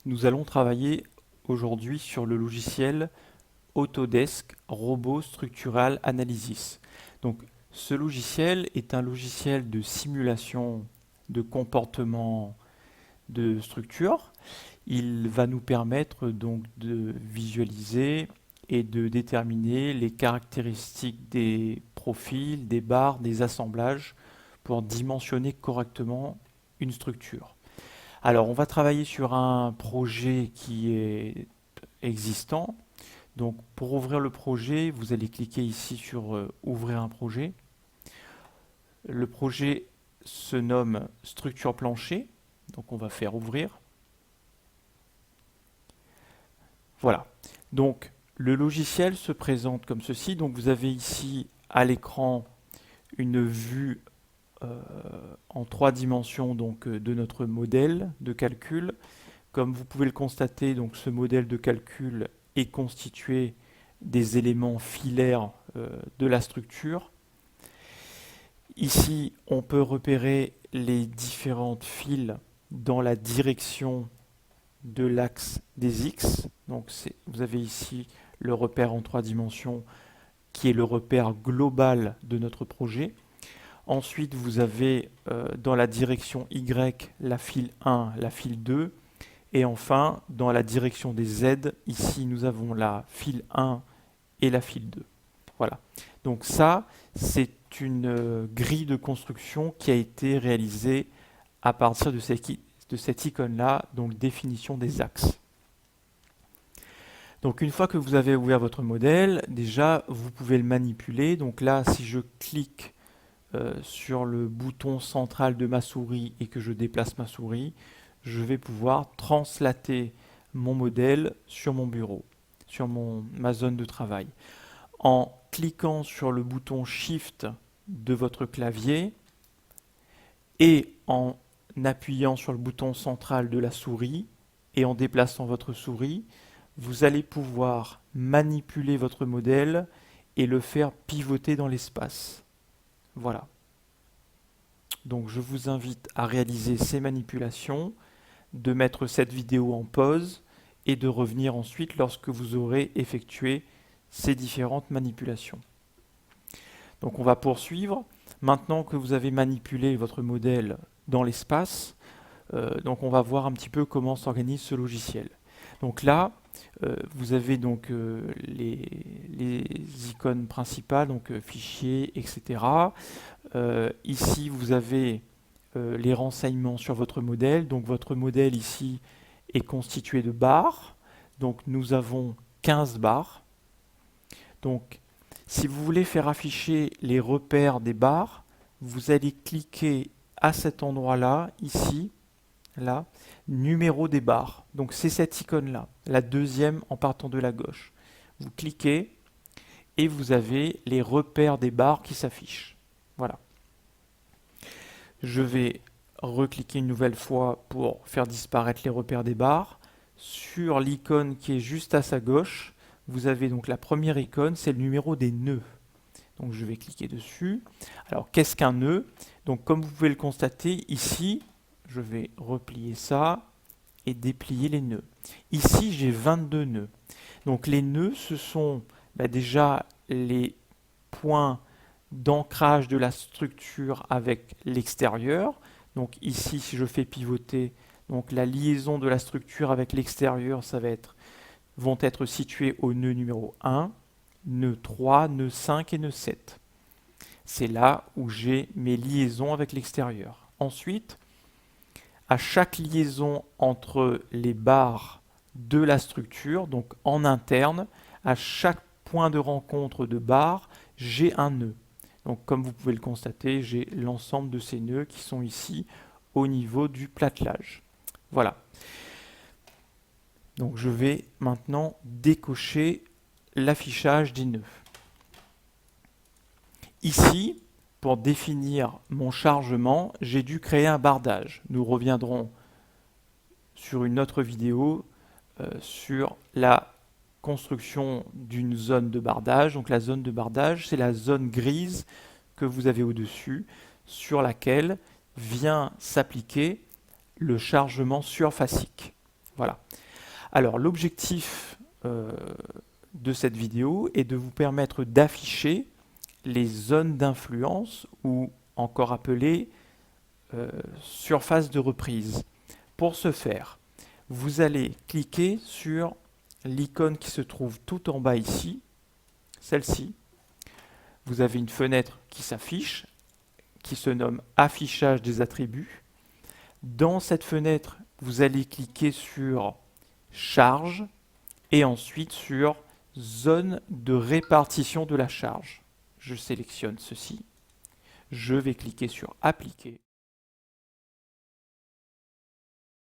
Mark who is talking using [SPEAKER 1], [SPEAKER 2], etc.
[SPEAKER 1] nous allons travailler aujourd'hui sur le logiciel Autodesk Robot Structural Analysis. Donc, ce logiciel est un logiciel de simulation de comportement de structure. Il va nous permettre donc de visualiser et de déterminer les caractéristiques des profils, des barres, des assemblages pour dimensionner correctement une structure. Alors, on va travailler sur un projet qui est existant. Donc, pour ouvrir le projet, vous allez cliquer ici sur Ouvrir un projet. Le projet se nomme Structure plancher. Donc, on va faire Ouvrir. Voilà. Donc, le logiciel se présente comme ceci. Donc, vous avez ici à l'écran une vue en 3 dimensions donc, de notre modèle de calcul. Comme vous pouvez le constater, donc, ce modèle de calcul est constitué des éléments filaires de la structure. Ici, on peut repérer les différentes fils dans la direction de l'axe des X. Donc, vous avez ici le repère en 3 dimensions qui est le repère global de notre projet. Ensuite, vous avez dans la direction Y la file 1, la file 2. Et enfin, dans la direction des Z, ici nous avons la file 1 et la file 2. Voilà. Donc ça, c'est une grille de construction qui a été réalisée à partir de cette icône-là, donc définition des axes. Donc une fois que vous avez ouvert votre modèle, déjà vous pouvez le manipuler. Donc là, si je clique sur le bouton central de ma souris et que je déplace ma souris, je vais pouvoir translater mon modèle sur mon bureau, sur ma zone de travail. En cliquant sur le bouton Shift de votre clavier et en appuyant sur le bouton central de la souris et en déplaçant votre souris, vous allez pouvoir manipuler votre modèle et le faire pivoter dans l'espace. Voilà. Donc je vous invite à réaliser ces manipulations, de mettre cette vidéo en pause et de revenir ensuite lorsque vous aurez effectué ces différentes manipulations. Donc on va poursuivre. Maintenant que vous avez manipulé votre modèle dans l'espace, donc on va voir un petit peu comment s'organise ce logiciel. Donc là, vous avez donc les icônes principales, donc fichiers, etc. Ici, vous avez les renseignements sur votre modèle. Donc votre modèle ici est constitué de barres. Donc nous avons 15 barres. Donc si vous voulez faire afficher les repères des barres, vous allez cliquer à cet endroit-là, ici, là, numéro des barres. Donc c'est cette icône-là, la deuxième en partant de la gauche. Vous cliquez et vous avez les repères des barres qui s'affichent. Voilà. Je vais recliquer une nouvelle fois pour faire disparaître les repères des barres. Sur l'icône qui est juste à sa gauche, vous avez donc la première icône, c'est le numéro des nœuds. Donc je vais cliquer dessus. Alors qu'est-ce qu'un nœud? Donc comme vous pouvez le constater ici, je vais replier ça et déplier les nœuds. Ici j'ai 22 nœuds. Donc les nœuds, ce sont déjà les points d'ancrage de la structure avec l'extérieur. Donc ici, si je fais pivoter, donc la liaison de la structure avec l'extérieur, vont être situés au nœud numéro 1, nœud 3, nœud 5 et nœud 7. C'est là où j'ai mes liaisons avec l'extérieur. Ensuite, à chaque liaison entre les barres de la structure, donc en interne, à chaque point de rencontre de barres, j'ai un nœud. Donc comme vous pouvez le constater, j'ai l'ensemble de ces nœuds qui sont ici au niveau du platelage. Voilà. Donc je vais maintenant décocher l'affichage des nœuds. Ici, pour définir mon chargement, j'ai dû créer un bardage. Nous reviendrons sur une autre vidéo sur la construction d'une zone de bardage. Donc la zone de bardage, c'est la zone grise que vous avez au-dessus, sur laquelle vient s'appliquer le chargement surfacique. Voilà. Alors l'objectif de cette vidéo est de vous permettre d'afficher les zones d'influence ou encore appelées surface de reprise. Pour ce faire, vous allez cliquer sur l'icône qui se trouve tout en bas ici, celle-ci. Vous avez une fenêtre qui s'affiche, qui se nomme affichage des attributs. Dans cette fenêtre, vous allez cliquer sur charge et ensuite sur zone de répartition de la charge. Je sélectionne ceci. Je vais cliquer sur appliquer.